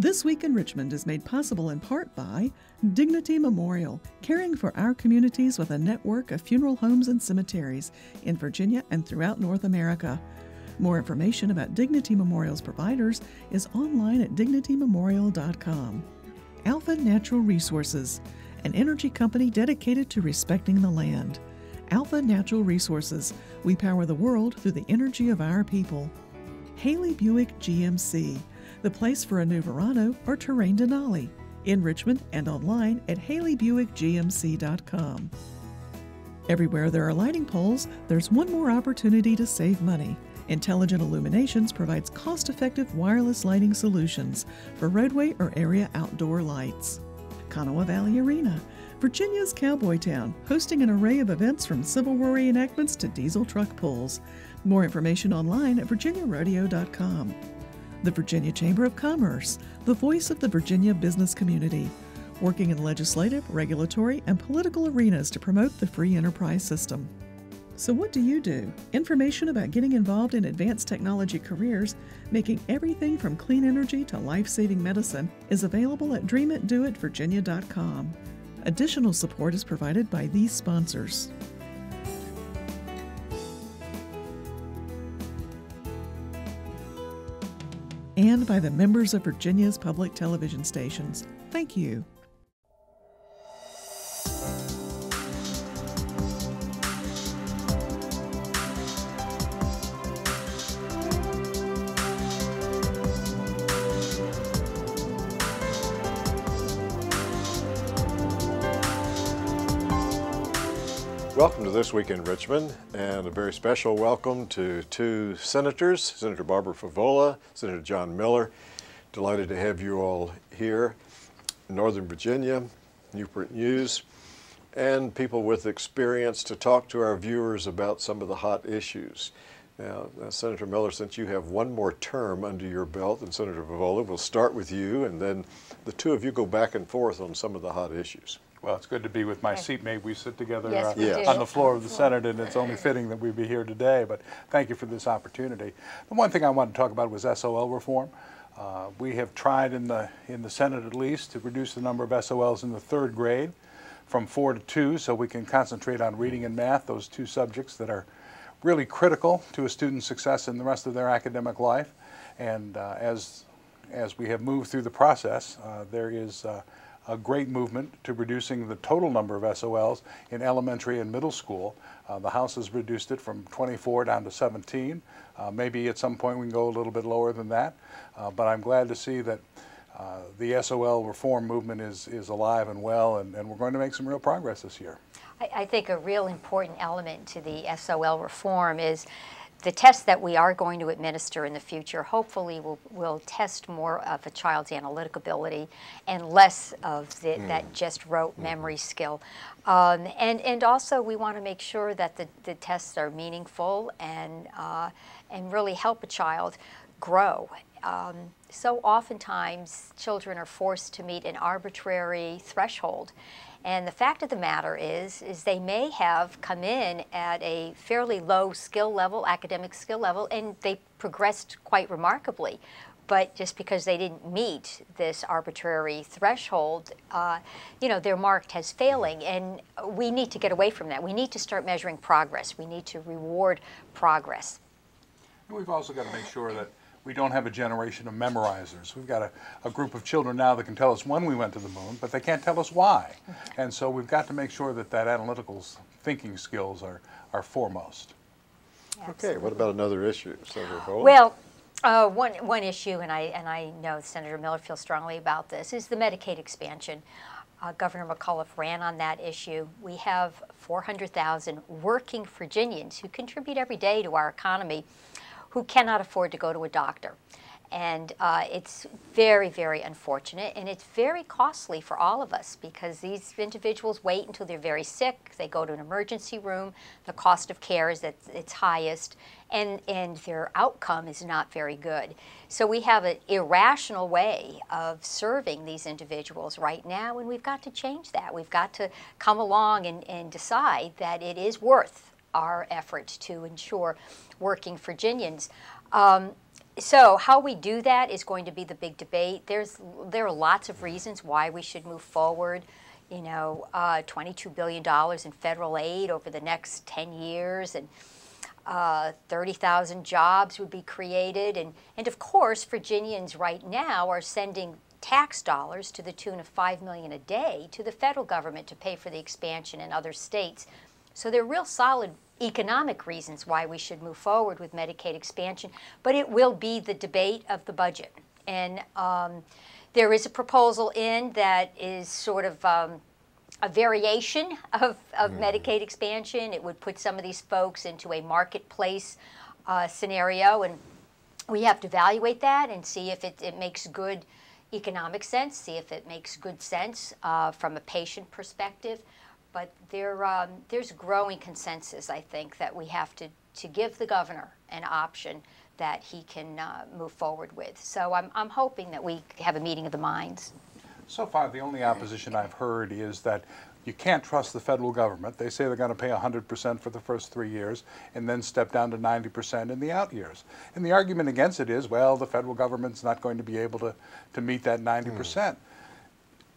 This Week in Richmond is made possible in part by Dignity Memorial, caring for our communities with a network of funeral homes and cemeteries in Virginia and throughout North America. More information about Dignity Memorial's providers is online at dignitymemorial.com. Alpha Natural Resources, an energy company dedicated to respecting the land. Alpha Natural Resources, we power the world through the energy of our people. Haley Buick GMC, the place for a new Verano or Terrain Denali, in Richmond and online at haleybuickgmc.com. Everywhere there are lighting poles, there's one more opportunity to save money. Intelligent Illuminations provides cost-effective wireless lighting solutions for roadway or area outdoor lights. Kanawha Valley Arena, Virginia's cowboy town, hosting an array of events from Civil War reenactments to diesel truck pulls. More information online at virginiarodeo.com. The Virginia Chamber of Commerce, the voice of the Virginia business community, working in legislative, regulatory, and political arenas to promote the free enterprise system. So what do you do? Information about getting involved in advanced technology careers, making everything from clean energy to life-saving medicine, is available at dreamitdoitvirginia.com. Additional support is provided by these sponsors. And by the members of Virginia's public television stations. Thank you. Welcome to This Week in Richmond, and a very special welcome to two senators, Senator Barbara Favola, Senator John Miller. Delighted to have you all here in Northern Virginia, Newport News, and people with experience to talk to our viewers about some of the hot issues. Now, Senator Miller, since you have one more term under your belt than Senator Favola, we'll start with you, and then the two of you go back and forth on some of the hot issues. Well, it's good to be with my seatmate. We sit together Yes. on the floor of the Senate, and it's only fitting that we be here today. But thank you for this opportunity. The one thing I wanted to talk about was SOL reform. We have tried in the Senate at least to reduce the number of SOLs in the third grade from 4 to 2, so we can concentrate on reading and math, those two subjects that are really critical to a student's success in the rest of their academic life. And as we have moved through the process, there is a great movement to reducing the total number of SOLs in elementary and middle school. The House has reduced it from 24 down to 17. Maybe at some point we can go a little bit lower than that, but I'm glad to see that the SOL reform movement is alive and well, and we're going to make some real progress this year. I think a real important element to the SOL reform is the tests that we are going to administer in the future hopefully will test more of a child's analytic ability and less of that just rote memory skill. And also we want to make sure that the tests are meaningful and really help a child grow. So oftentimes children are forced to meet an arbitrary threshold. And the fact of the matter is they may have come in at a fairly low skill level, academic skill level, and they progressed quite remarkably. But just because they didn't meet this arbitrary threshold, they're marked as failing. And we need to get away from that. We need to start measuring progress. We need to reward progress. We've also got to make sure that we don't have a generation of memorizers. We've got a group of children now that can tell us when we went to the moon, but they can't tell us why. And so we've got to make sure that analytical thinking skills are foremost. Absolutely. Okay, what about another issue, Senator Favola? Well, one issue, and I know Senator Miller feels strongly about this, is the Medicaid expansion. Governor McAuliffe ran on that issue. We have 400,000 working Virginians who contribute every day to our economy who cannot afford to go to a doctor. And it's very, very unfortunate, and it's very costly for all of us because these individuals wait until they're very sick, they go to an emergency room, the cost of care is at its highest, and their outcome is not very good. So we have an irrational way of serving these individuals right now, and we've got to change that. We've got to come along and decide that it is worth our effort to ensure working Virginians. So how we do that is going to be the big debate. There are lots of reasons why we should move forward. You know, $22 billion in federal aid over the next 10 years, and 30,000 jobs would be created. And of course, Virginians right now are sending tax dollars to the tune of $5 million a day to the federal government to pay for the expansion in other states. So there are real solid economic reasons why we should move forward with Medicaid expansion, but it will be the debate of the budget. And there is a proposal in that is sort of a variation of Medicaid expansion. It would put some of these folks into a marketplace scenario, and we have to evaluate that and see if it makes good economic sense, see if it makes good sense from a patient perspective. But there's growing consensus, I think, that we have to give the governor an option that he can move forward with. So I'm hoping that we have a meeting of the minds. So far, the only opposition I've heard is that you can't trust the federal government. They say they're going to pay 100% for the first 3 years and then step down to 90% in the out years. And the argument against it is, well, the federal government's not going to be able to meet that 90%.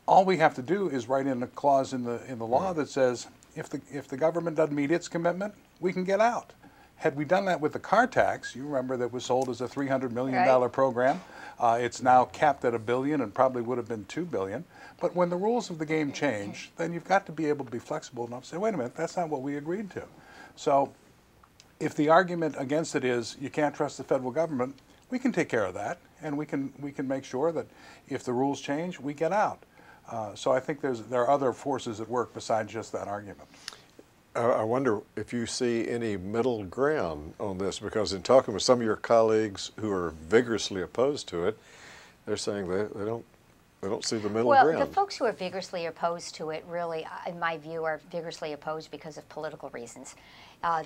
All we have to do is write in a clause in the law that says if the government doesn't meet its commitment, we can get out. Had we done that with the car tax, you remember that was sold as a $300 million program. It's now capped at $1 billion and probably would have been $2 billion. But when the rules of the game change, then you've got to be able to be flexible enough to say, wait a minute, that's not what we agreed to. So if the argument against it is you can't trust the federal government, we can take care of that, and we can make sure that if the rules change, we get out. So I think there are other forces at work besides just that argument. I wonder if you see any middle ground on this, because in talking with some of your colleagues who are vigorously opposed to it, they're saying they don't see the middle ground. Well, the folks who are vigorously opposed to it really, in my view, are vigorously opposed because of political reasons.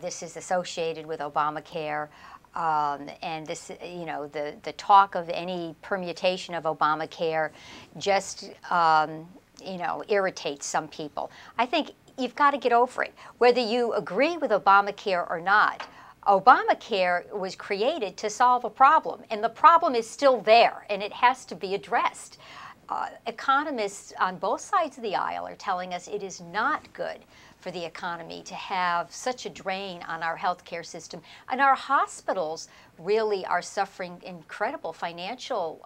This is associated with Obamacare. And this, you know, the talk of any permutation of Obamacare just, you know, irritates some people. I think you've got to get over it. Whether you agree with Obamacare or not, Obamacare was created to solve a problem, and the problem is still there, and it has to be addressed. Economists on both sides of the aisle are telling us it is not good for the economy to have such a drain on our healthcare system. And our hospitals really are suffering incredible financial,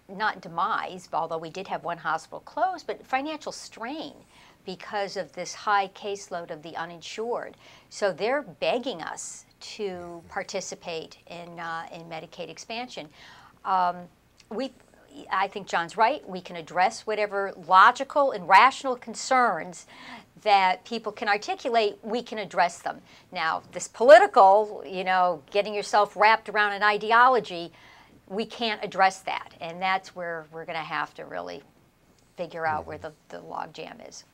not demise, although we did have one hospital close, but financial strain because of this high caseload of the uninsured. So they're begging us to participate in Medicaid expansion. I think John's right. We can address whatever logical and rational concerns that people can articulate. We can address them. Now, this political, you know, getting yourself wrapped around an ideology, we can't address that. And that's where we're going to have to really figure out where the logjam is.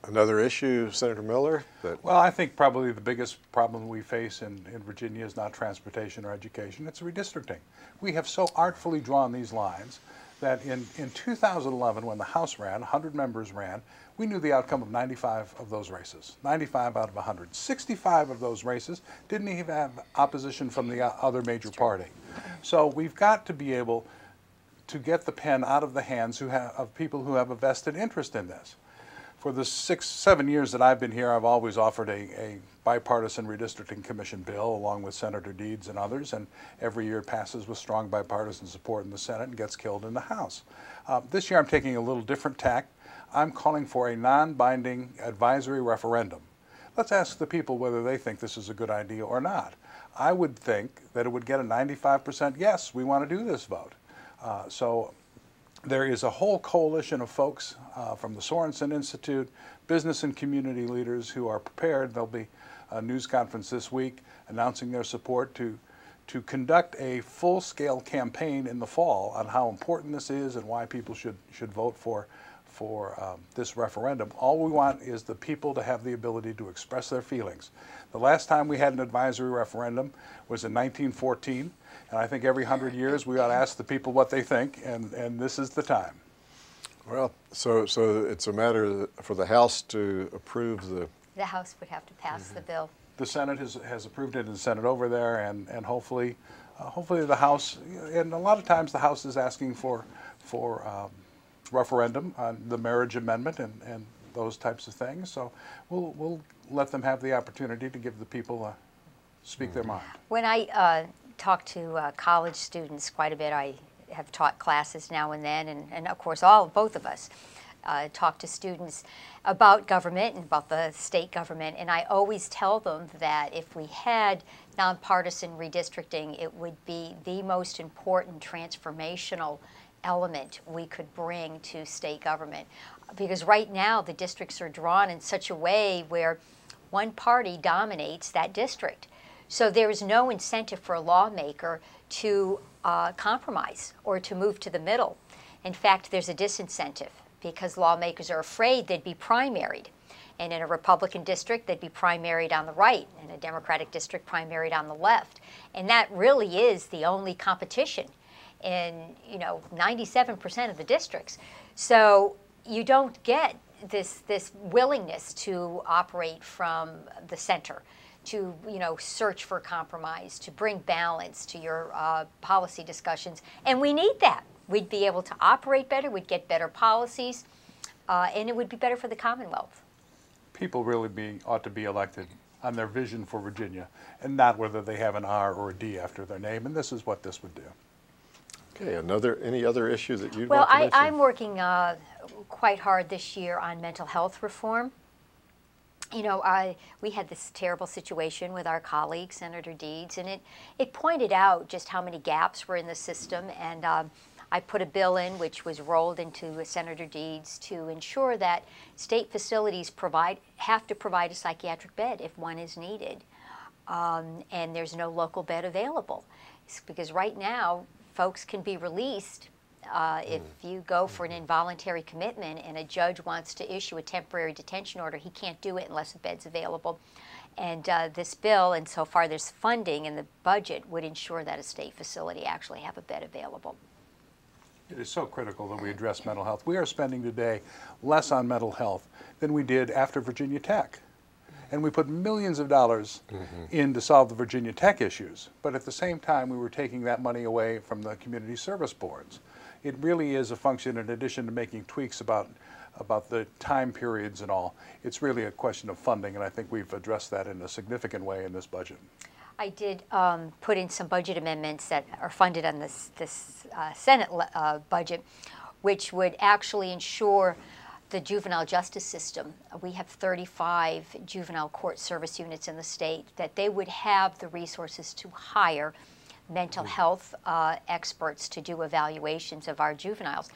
Another issue, Senator Miller? Well, I think probably the biggest problem we face in Virginia is not transportation or education, it's redistricting. We have so artfully drawn these lines that in 2011, when the House ran, 100 members ran, we knew the outcome of 95 of those races, 95 out of 100. 65 of those races didn't even have opposition from the other major party. So we've got to be able to get the pen out of the hands of people who have a vested interest in this. For the 6-7 years that I've been here, I've always offered a bipartisan redistricting commission bill along with Senator Deeds and others, and every year it passes with strong bipartisan support in the Senate and gets killed in the House. This year I'm taking a little different tack. I'm calling for a non-binding advisory referendum. Let's ask the people whether they think this is a good idea or not. I would think that it would get a 95% yes, we want to do this vote. So there is a whole coalition of folks from the Sorensen Institute, business and community leaders who are prepared. There'll be a news conference this week announcing their support to conduct a full-scale campaign in the fall on how important this is and why people should vote for this referendum. All we want is the people to have the ability to express their feelings. The last time we had an advisory referendum was in 1914. And I think every 100 years we ought to ask the people what they think, and this is the time. Well, so it's a matter for the House to approve the... The House would have to pass the bill. the Senate has approved it and sent it over there, and hopefully the House, and a lot of times the House is asking for referendum on the marriage amendment and those types of things. So we'll let them have the opportunity to give the people speak their mind. When I talk to college students quite a bit, I have taught classes now and then, and of course both of us talk to students about government and about the state government, and I always tell them that if we had nonpartisan redistricting, it would be the most important transformational element we could bring to state government. Because right now the districts are drawn in such a way where one party dominates that district. So there is no incentive for a lawmaker to compromise or to move to the middle. In fact, there's a disincentive because lawmakers are afraid they'd be primaried. And in a Republican district, they'd be primaried on the right. In a Democratic district, primaried on the left. And that really is the only competition in 97% of the districts. So you don't get this willingness to operate from the center, to search for compromise, to bring balance to your policy discussions, and we need that. We'd be able to operate better, we'd get better policies, and it would be better for the Commonwealth. People really ought to be elected on their vision for Virginia, and not whether they have an R or a D after their name, and this is what this would do. Okay, any other issue that you'd well, want to mention? I'm working quite hard this year on mental health reform. We had this terrible situation with our colleague, Senator Deeds, and it pointed out just how many gaps were in the system, and I put a bill in which was rolled into Senator Deeds to ensure that state facilities have to provide a psychiatric bed if one is needed, and there's no local bed available. It's because right now, folks can be released if you go for an involuntary commitment and a judge wants to issue a temporary detention order, he can't do it unless a bed's available. And this bill, and so far there's funding in the budget, would ensure that a state facility actually have a bed available. It is so critical that we address mental health. We are spending today less on mental health than we did after Virginia Tech. And we put millions of dollars in to solve the Virginia Tech issues. But at the same time, we were taking that money away from the community service boards. It really is a function, in addition to making tweaks about the time periods and all, it's really a question of funding, and I think we've addressed that in a significant way in this budget. I did put in some budget amendments that are funded on this Senate budget, which would actually ensure the juvenile justice system. We have 35 juvenile court service units in the state, that they would have the resources to hire mental health experts to do evaluations of our juveniles.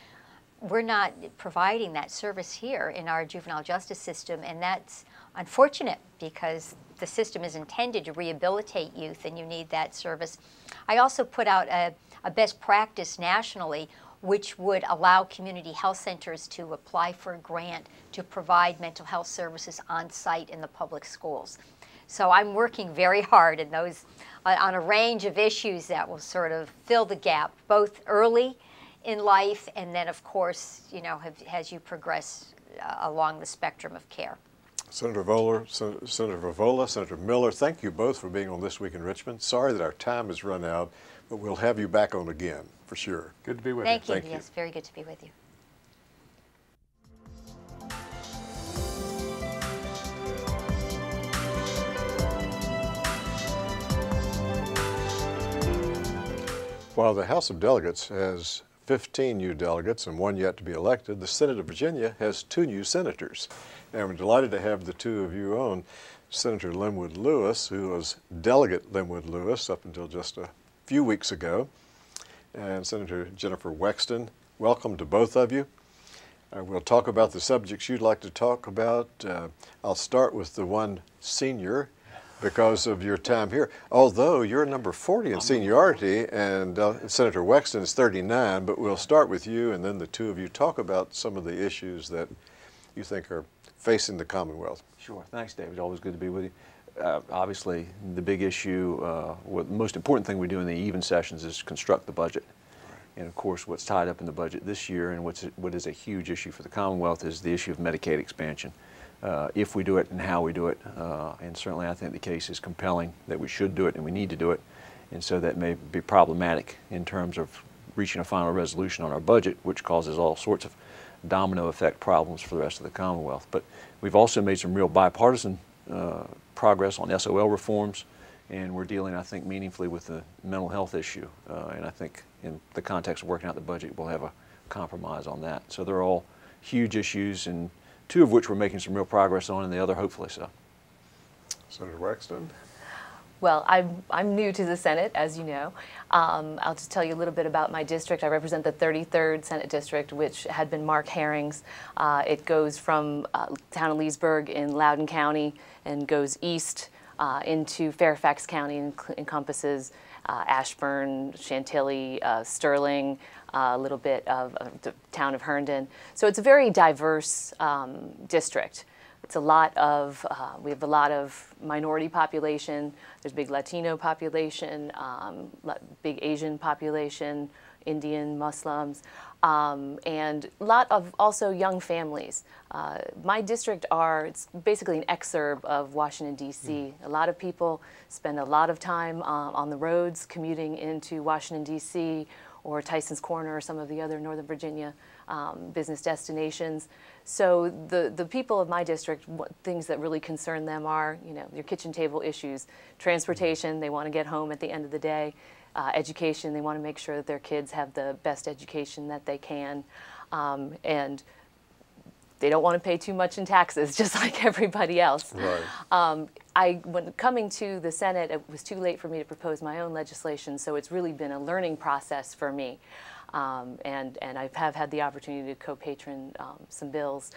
We're not providing that service here in our juvenile justice system, and that's unfortunate because the system is intended to rehabilitate youth and you need that service. I also put out a best practice nationally which would allow community health centers to apply for a grant to provide mental health services on site in the public schools. So I'm working very hard in those, on a range of issues that will sort of fill the gap, both early in life and then, of course, as you progress along the spectrum of care. Senator Favola, Senator Miller, thank you both for being on This Week in Richmond. Sorry that our time has run out, but we'll have you back on again, for sure. Good to be with you. Thank you. Yes, very good to be with you. While the House of Delegates has 15 new delegates and one yet to be elected, the Senate of Virginia has 2 new senators. And we're delighted to have the 2 of you on. Senator Lynwood Lewis, who was Delegate Lynwood Lewis up until just a few weeks ago, and Senator Jennifer Wexton. Welcome to both of you. We'll talk about the subjects you'd like to talk about. I'll start with the one senior because of your time here. Although you're number 40 in seniority and Senator Wexton is 39, but we'll start with you and then the 2 of you talk about some of the issues that you think are facing the Commonwealth. Sure. Thanks, David. Always good to be with you. Obviously, the big issue, the most important thing we do in the even sessions is construct the budget. And of course, what's tied up in the budget this year and what is a huge issue for the Commonwealth is the issue of Medicaid expansion. if we do it and how we do it. And certainly I think the case is compelling that we should do it and we need to do it. And so that may be problematic in terms of reaching a final resolution on our budget, which causes all sorts of domino effect problems for the rest of the Commonwealth. But we've also made some real bipartisan progress on SOL reforms, and we're dealing, I think, meaningfully with the mental health issue. And I think in the context of working out the budget, we'll have a compromise on that. So they're all huge issues, and two of which we're making some real progress on, and the other hopefully so. Senator Wexton? Well, I'm new to the Senate, as you know. I'll just tell you a little bit about my district. I represent the 33rd Senate District, which had been Mark Herring's. It goes from town of Leesburg in Loudoun County and goes east into Fairfax County and encompasses Ashburn, Chantilly, Sterling, a little bit of the town of Herndon. So it's a very diverse district. It's a lot of, we have a lot of minority population. There's big Latino population, big Asian population, Indian, Muslims, and a lot of also young families. My district it's basically an exurb of Washington, D.C. A lot of people spend a lot of time on the roads commuting into Washington, D.C. or Tyson's Corner or some of the other Northern Virginia business destinations. So the people of my district, things that really concern them are, you know, your kitchen table issues, transportation, they want to get home at the end of the day, education, they want to make sure that their kids have the best education that they can, and they don't want to pay too much in taxes, just like everybody else. Right. When coming to the Senate, it was too late for me to propose my own legislation, so it's really been a learning process for me. And I have had the opportunity to co-patron some bills.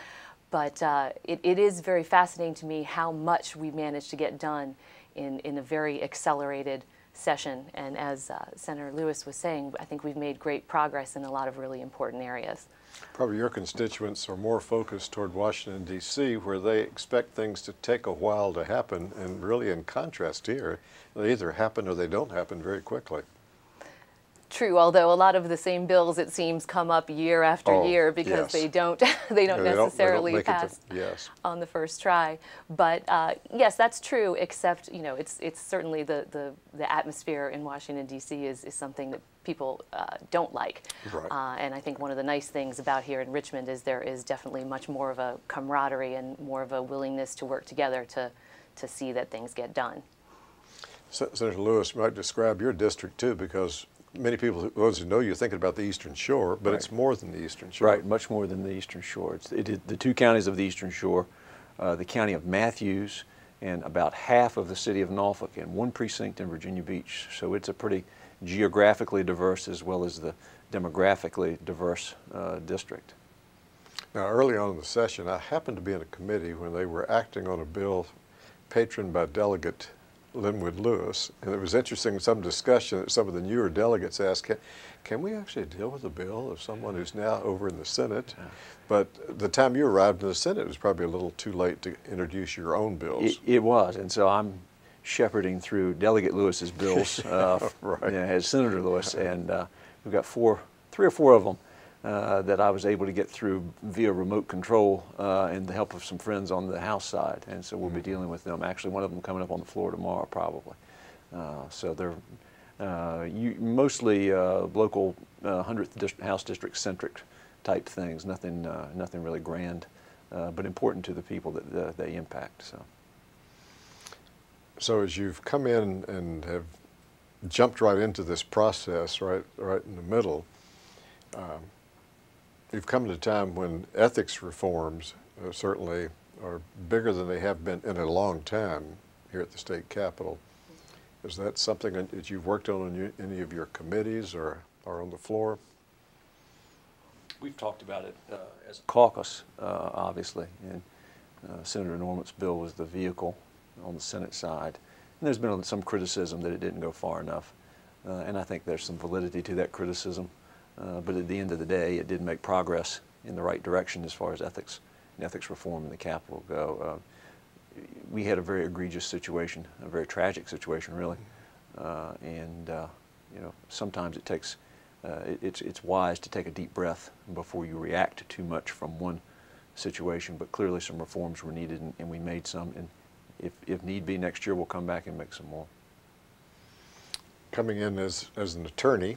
But it is very fascinating to me how much we managed to get done in a very accelerated session. And as Senator Lewis was saying, I think we've made great progress in a lot of really important areas. Probably your constituents are more focused toward Washington, D.C., where they expect things to take a while to happen, and really in contrast here, they either happen or they don't happen very quickly. True, although a lot of the same bills, it seems, come up year after year because they don't necessarily pass on the first try. But yes, that's true. Except, you know, it's certainly the atmosphere in Washington D.C. is something that people don't like. Right. And I think one of the nice things about here in Richmond is there is definitely much more of a camaraderie and more of a willingness to work together to see that things get done. Senator Lewis, might describe your district too, because many people, those who know you, are thinking about the Eastern Shore, but it's more than the Eastern Shore. Right, much more than the Eastern Shore. It's the two counties of the Eastern Shore, the county of Matthews, and about half of the city of Norfolk, and one precinct in Virginia Beach. So it's a pretty geographically diverse as well as the demographically diverse district. Now, early on in the session, I happened to be in a committee when they were acting on a bill patroned by Delegate Lynwood Lewis, and it was interesting, some discussion that some of the newer delegates asked, can we actually deal with a bill of someone who's now over in the Senate? But the time you arrived in the Senate, it was probably a little too late to introduce your own bills. It was, and so I'm shepherding through Delegate Lewis's bills as Senator Lewis, and we've got three or four of them that I was able to get through via remote control and the help of some friends on the House side, and so we'll be dealing with them. Actually, one of them coming up on the floor tomorrow, probably. So they're mostly local 100th House District centric type things. Nothing really grand, but important to the people that they impact. So as you've come in and have jumped right into this process, right in the middle. You've come to a time when ethics reforms certainly are bigger than they have been in a long time here at the state capitol. Is that something that you've worked on in any of your committees or on the floor? We've talked about it as a caucus, obviously, and Senator Norman's bill was the vehicle on the Senate side. And there's been some criticism that it didn't go far enough, and I think there's some validity to that criticism. But at the end of the day, it did make progress in the right direction as far as ethics and ethics reform in the Capitol go. We had a very egregious situation, a very tragic situation, really, and you know, sometimes it takes it's wise to take a deep breath before you react too much from one situation, but clearly some reforms were needed, and we made some, and if need be, next year we'll come back and make some more. Coming in as an attorney,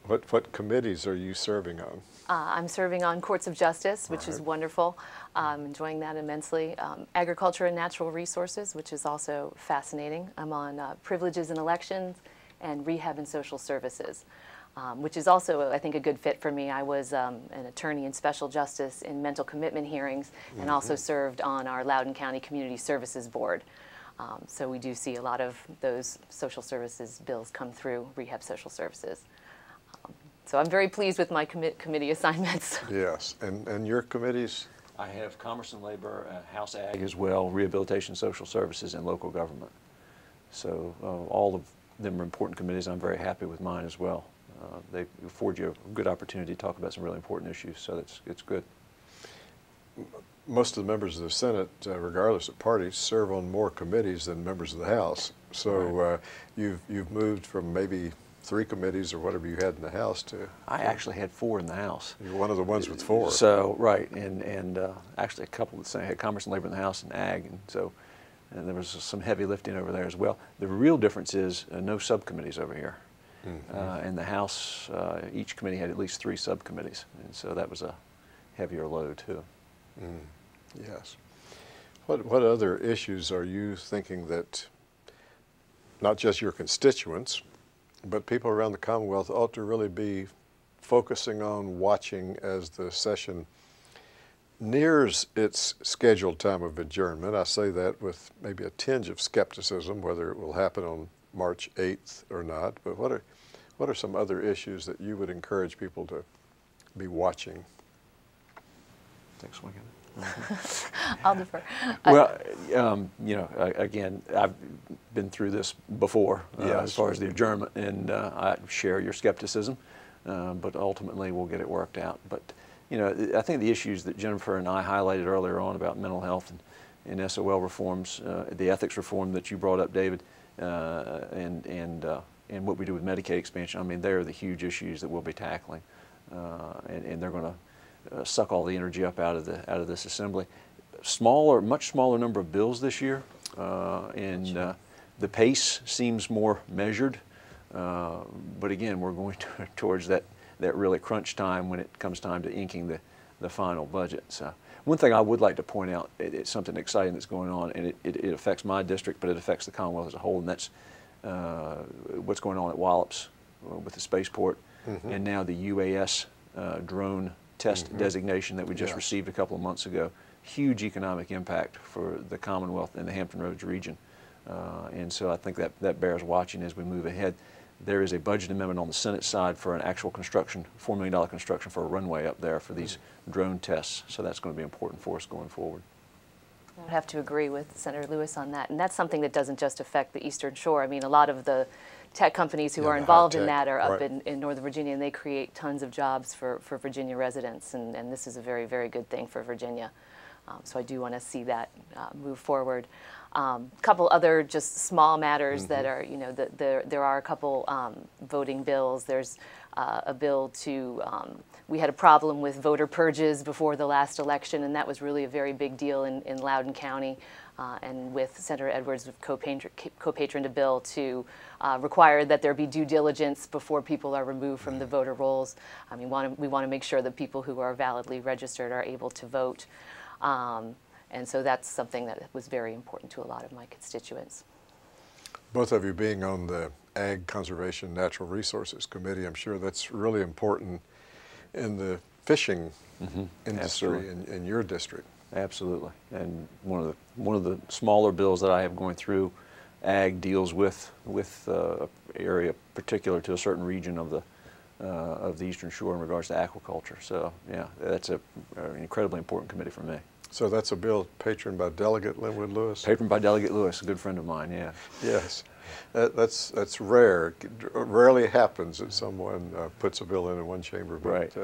what committees are you serving on? I'm serving on Courts of Justice, which is wonderful. I'm enjoying that immensely. Agriculture and Natural Resources, which is also fascinating. I'm on Privileges and Elections and Rehab and Social Services, which is also, I think, a good fit for me. I was an attorney in special justice in mental commitment hearings and also served on our Loudoun County Community Services Board. So we do see a lot of those social services bills come through, rehab social services. So I'm very pleased with my committee assignments. Yes, and your committees? I have Commerce and Labor, House Ag as well, Rehabilitation, Social Services, and Local Government. So all of them are important committees. I'm very happy with mine as well. They afford you a good opportunity to talk about some really important issues, so it's good. Most of the members of the Senate, regardless of parties, serve on more committees than members of the House. So you've moved from maybe 3 committees or whatever you had in the House to... I actually had 4 in the House. You're one of the ones with 4. So, right, and actually a couple that had Commerce and Labor in the House and Ag, and there was some heavy lifting over there as well. The real difference is no subcommittees over here. In the House, each committee had at least 3 subcommittees, and so that was a heavier load too. Yes. What other issues are you thinking that not just your constituents, but people around the Commonwealth ought to really be focusing on, watching as the session nears its scheduled time of adjournment? I say that with maybe a tinge of skepticism whether it will happen on March 8th or not, but what are some other issues that you would encourage people to be watching? Thanks, Lincoln. I'll defer. Well, you know, again, I've been through this before as far as the adjournment, and I share your skepticism, but ultimately we'll get it worked out. But, you know, I think the issues that Jennifer and I highlighted earlier on about mental health and SOL reforms, the ethics reform that you brought up, David, and what we do with Medicaid expansion, I mean, they're the huge issues that we'll be tackling, and they're going to suck all the energy up out of this assembly. Much smaller number of bills this year, and the pace seems more measured. But again, we're going towards that really crunch time when it comes time to inking the final budget. So one thing I would like to point out, it's something exciting that's going on, and it affects my district, but it affects the Commonwealth as a whole, and that's what's going on at Wallops with the spaceport, and now the UAS drone test designation that we just received a couple of months ago. Huge economic impact for the Commonwealth and the Hampton Roads region. And so I think that bears watching as we move ahead. There is a budget amendment on the Senate side for an actual construction, $4 million construction for a runway up there for these drone tests. So that's going to be important for us going forward. I would have to agree with Senator Lewis on that. And that's something that doesn't just affect the Eastern Shore. I mean, a lot of the tech companies who are involved in that are up in Northern Virginia, and they create tons of jobs for Virginia residents. And this is a very, very good thing for Virginia. So I do want to see that move forward. A couple other just small matters that are, you know, there are a couple voting bills. There's a bill to, we had a problem with voter purges before the last election, and that was really a very big deal in Loudoun County. And with Senator Edwards, we've co-patroned a bill to require that there be due diligence before people are removed from the voter rolls. I mean, we want to make sure that people who are validly registered are able to vote. And so that's something that was very important to a lot of my constituents. Both of you being on the Ag Conservation Natural Resources Committee, I'm sure that's really important in the fishing industry in your district. Absolutely. And one of the smaller bills that I have going through Ag deals with area particular to a certain region of the Eastern Shore in regards to aquaculture. So yeah, that's an incredibly important committee for me. So that's a bill patroned by Delegate Lynwood Lewis? Patroned by Delegate Lewis, a good friend of mine, yeah. Yes. That's rare. It rarely happens that someone puts a bill in one chamber, but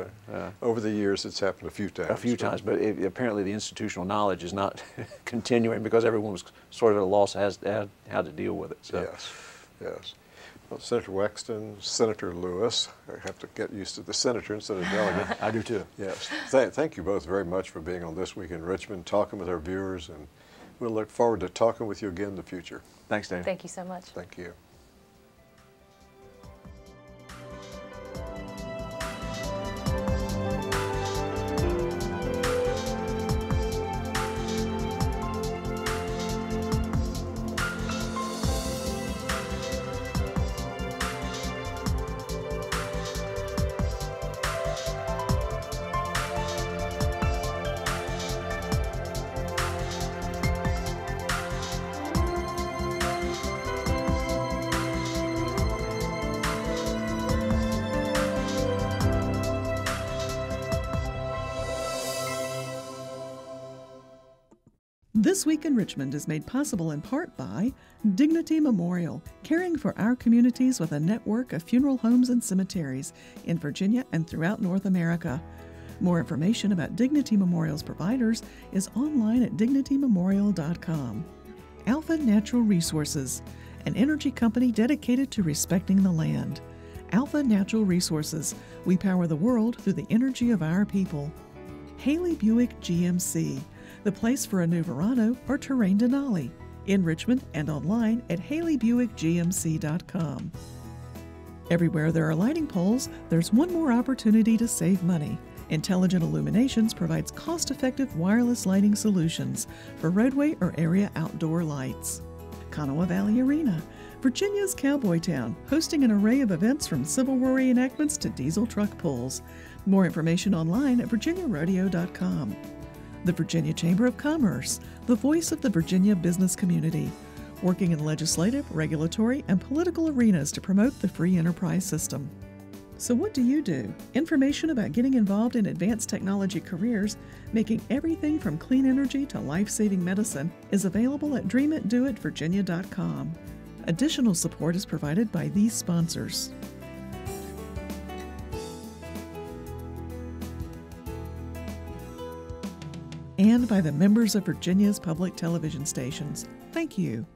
over the years it's happened a few times. A few times, but apparently the institutional knowledge is not continuing because everyone was sort of at a loss as to how to deal with it. So. Yes, yes. Well, Senator Wexton, Senator Lewis. I have to get used to the senator instead of delegate. I do too. Yes. Thank you both very much for being on This Week in Richmond, talking with our viewers, and we'll look forward to talking with you again in the future. Thanks, Dave. Thank you so much. Thank you. This Week in Richmond is made possible in part by Dignity Memorial, caring for our communities with a network of funeral homes and cemeteries in Virginia and throughout North America. More information about Dignity Memorial's providers is online at dignitymemorial.com. Alpha Natural Resources, an energy company dedicated to respecting the land. Alpha Natural Resources, we power the world through the energy of our people. Haley Buick GMC, the place for a new Verano or Terrain Denali, in Richmond and online at haleybuickgmc.com. Everywhere there are lighting poles, there's one more opportunity to save money. Intelligent Illuminations provides cost-effective wireless lighting solutions for roadway or area outdoor lights. Kanawha Valley Arena, Virginia's cowboy town, hosting an array of events from Civil War reenactments to diesel truck pulls. More information online at virginiarodeo.com. The Virginia Chamber of Commerce, the voice of the Virginia business community, working in legislative, regulatory, and political arenas to promote the free enterprise system. So what do you do? Information about getting involved in advanced technology careers, making everything from clean energy to life-saving medicine, is available at dreamitdoitvirginia.com. Additional support is provided by these sponsors. And by the members of Virginia's public television stations. Thank you.